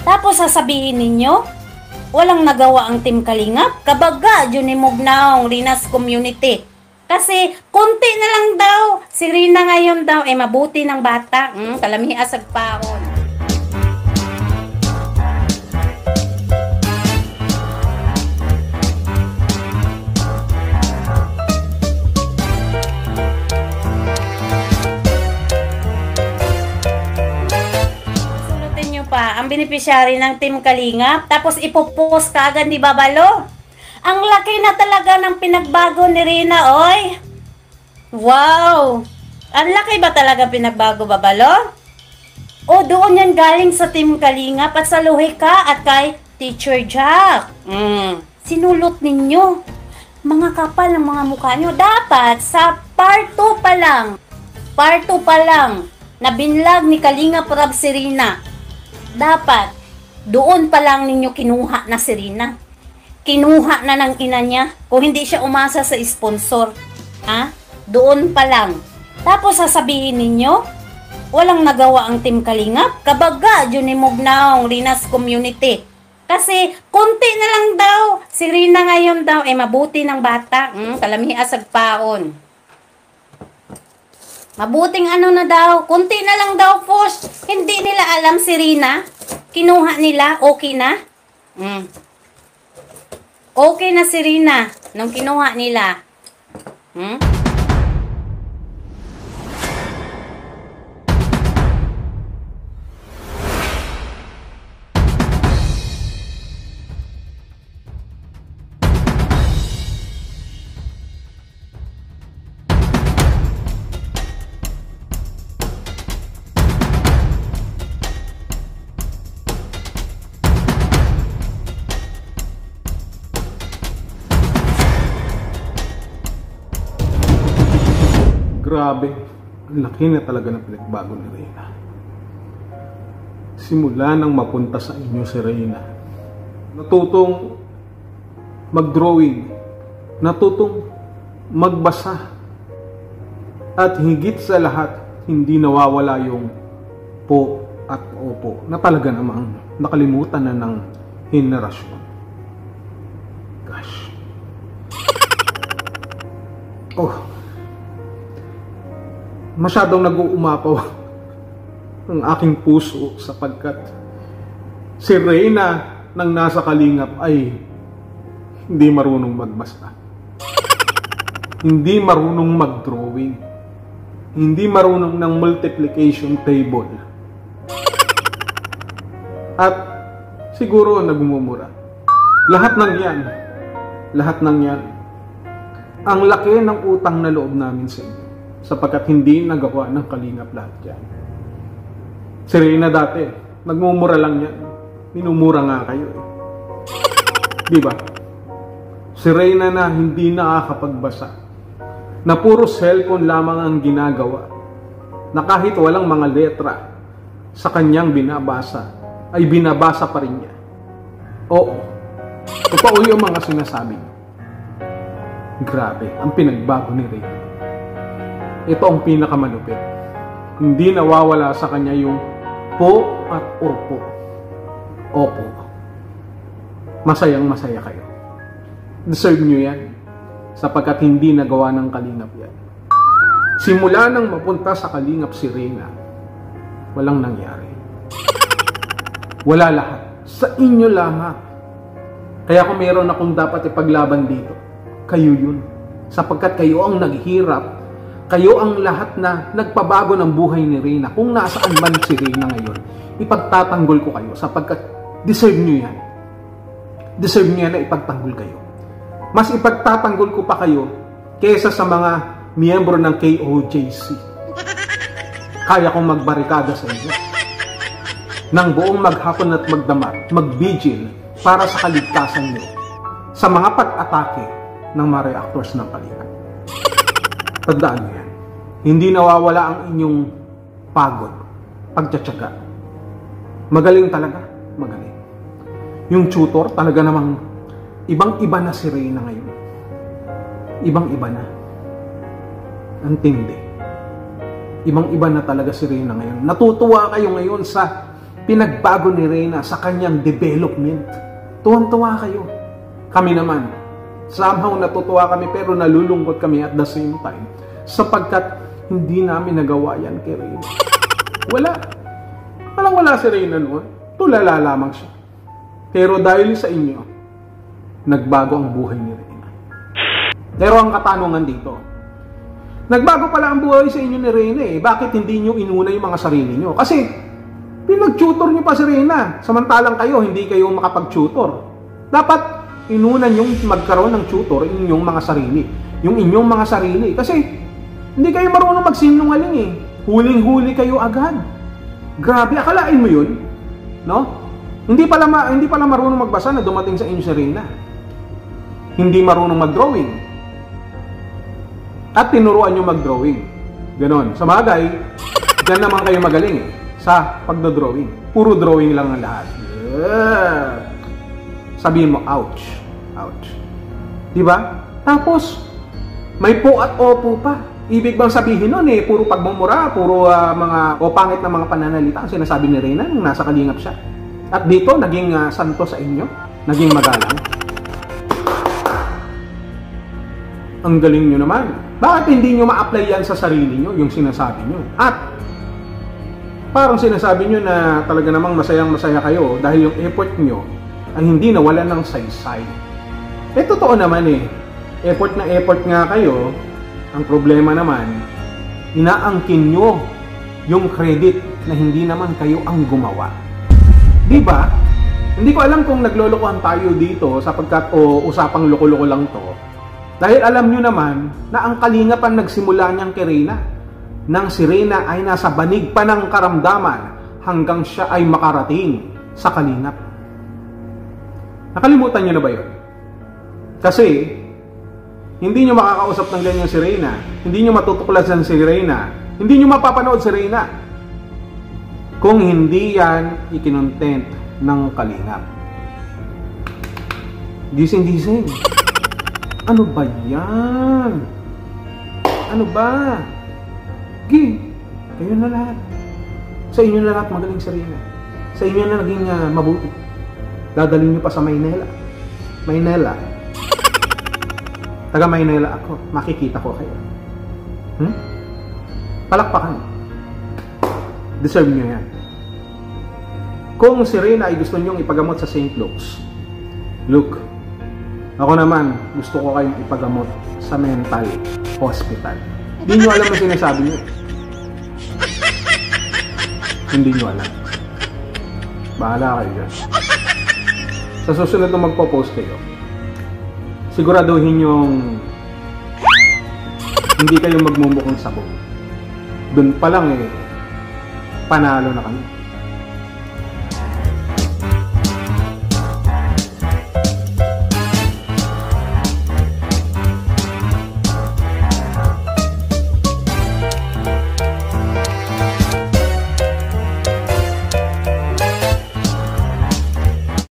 Tapos sasabihin ninyo, walang nagawa ang Team Kalingap. Kabaga, junimog naong Rina's community. Kasi, konti na lang daw. Si Rina ngayon daw, mabuti ng bata. Kalamihi asag paon. Ang beneficiary ng Team Kalingap, tapos ipopost ka agad ni Babalo. Ang laki na talaga ng pinagbago ni Rina, oy. Wow! Ang laki ba talaga pinagbago, Babalo? O doon yan galing sa Team Kalingap at sa Luhika at kay Teacher Jack. Sinulot ninyo. Mga kapal ng mga mukha nyo. Dapat sa part 2 pa lang, na binlag ni Kalingap Rab si Rina. Dapat, doon pa lang ninyo kinuha na si Rina. Kinuha na ng ina niya. Kung hindi siya umasa sa sponsor. Doon pa lang. Tapos sasabihin ninyo, walang nagawa ang Team Kalingap. Kabaga, junimog naong Rina's community. Kasi, konti na lang daw. Si Rina ngayon daw, mabuti ng bata. Kalamihi asag paon. Mabuting ano na daw, kunti na lang daw post. Hindi nila alam si Rina. Kinuha nila, okay na. Okay na si Rina nung kinuha nila. Grabe, ang laki na talaga ng pinagbago ni Reyna. Simula nang mapunta sa inyo si Reyna, natutong mag-drawing, natutong magbasa, at higit sa lahat, hindi nawawala yung po at opo na talaga namang nakalimutan na ng henerasyon. Gosh. Masyadong nag-uumapaw ang aking puso sapagkat si Reyna nang nasa Kalingap ay hindi marunong magbasa. Hindi marunong mag-drawing. Hindi marunong ng multiplication table. At siguro nagmumura. Lahat ng yan, ang laki ng utang na loob namin sa inyo. Sapagkat hindi nagawa ng Kalingap lahat yan. Si Reyna dati, nagmumura lang yan. Minumura nga kayo eh. Diba? Si Reyna na hindi nakakapagbasa. Na puro cellphone lamang ang ginagawa. Na kahit walang mga letra sa kanyang binabasa, ay binabasa pa rin niya. Oo. Totoo yung mga sinasabi niyo. Grabe, ang pinagbago ni Reyna. Ito ang pinakamalupit. Hindi nawawala sa kanya yung po at opo. Opo. Masayang masaya kayo. Deserve nyo yan. Sapagkat hindi nagawa ng Kalingap yan. Simula nang mapunta sa Kalingap si Reyna, walang nangyari. Wala lahat. Sa inyo lamang. Kaya kung meron akong dapat ipaglaban dito, kayo yun. Sapagkat kayo ang naghihirap. Kayo ang lahat na nagpabago ng buhay ni Reyna. Kung nasaan man si Reyna ngayon, ipagtatanggol ko kayo sapagkat deserve nyo yan. Deserve nyo yan na ipagtanggol kayo. Mas ipagtatanggol ko pa kayo kaysa sa mga miyembro ng KOJC. Kaya kong magbarikada sa inyo. Nang buong maghapon at magdamag, mag-vigil para sa kaligtasan nyo sa mga pag-atake ng mga reactors ng Kalingap. Tandaan nyo yan. Hindi nawawala ang inyong pagod, pagtsatsaga. Magaling talaga, magaling. Yung tutor talaga namang ibang-iba na si Reyna ngayon. Ibang-iba na. Ang tindi. Ibang-iba na talaga si Reyna ngayon. Natutuwa kayo ngayon sa pinagbago ni Reyna sa kanyang development. Tuwang-tuwa kayo. Kami naman, somehow natutuwa kami pero nalulungkot kami at the same time sapagkat hindi namin nagawa yan kay Reyna. Wala si Reyna noon. Tulala lamang siya. Pero dahil sa inyo, nagbago ang buhay ni Reyna. Pero ang katanungan dito, nagbago pala ang buhay sa inyo ni Reyna eh. Bakit hindi nyo inuna yung mga sarili nyo? Kasi pinag-tutor nyo pa si Reyna. Samantalang kayo, hindi kayo makapag-tutor. Dapat inuna nyo magkaroon ng tutor inyong mga sarili. Yung inyong mga sarili. Kasi hindi kayo marunong magsinungaling eh. Huling-huli kayo agad. Grabe, akalain mo yun? No? Hindi pala marunong magbasa na dumating sa inyo si Reyna. Hindi marunong mag-drawing. At tinuruan nyo mag-drawing. Ganon. Sa bagay, dyan naman kayo magaling eh, sa pagdodrawing. Puro drawing lang ang lahat. Yeah. Sabihin mo, ouch. Ouch. Diba? Tapos, may po at opo pa. Ibig bang sabihin nun eh, puro pagmumura, puro mga pangit na mga pananalita ang sinasabi ni Reyna nung nasa kalingap siya. At dito, naging santo sa inyo, naging magalang. Ang galing nyo naman. Bakit hindi nyo ma-apply yan sa sarili nyo, yung sinasabi nyo? At parang sinasabi nyo na talaga namang masayang-masaya kayo dahil yung effort nyo ay hindi nawalan ng saysay. Eh, totoo naman eh. Effort na effort nga kayo. Ang problema naman, inaangkin nyo yung credit na hindi naman kayo ang gumawa. Diba? Hindi ko alam kung naglolokohan tayo dito sapagkat usapang loko-loko lang to. Dahil alam nyo naman na ang kalingap ang nagsimula niyang kay Reyna. Nang si Reyna ay nasa banig pa ng karamdaman hanggang siya ay makarating sa kalingap. Nakalimutan nyo na ba yun? Kasi hindi nyo makakausap ng ganyan si Reyna. Hindi nyo matutuklasan si Reyna. Hindi nyo mapapanood si Reyna. Kung hindi yan ikinontent ng kalingap. Gising-gising. Ano ba yan? Ano ba? Kayo na lahat. Sa inyo na lahat magaling si Reyna. Sa inyo na naging mabuti. Dadalhin nyo pa sa Maynila. Taga Maynila ako, makikita ko kayo. Palakpakan. Deserve nyo yan. Kung si Reyna ay gusto nyong ipagamot sa St. Luke's, look, ako naman, gusto ko kayong ipagamot sa mental hospital. Hindi nyo alam ang sinasabi nyo. Hindi nyo alam. Bahala kayo dyan. Sa susunod na magpo-post kayo, siguraduhin yung hindi kayo magmumukhang sabog. Doon pa lang panalo na kami.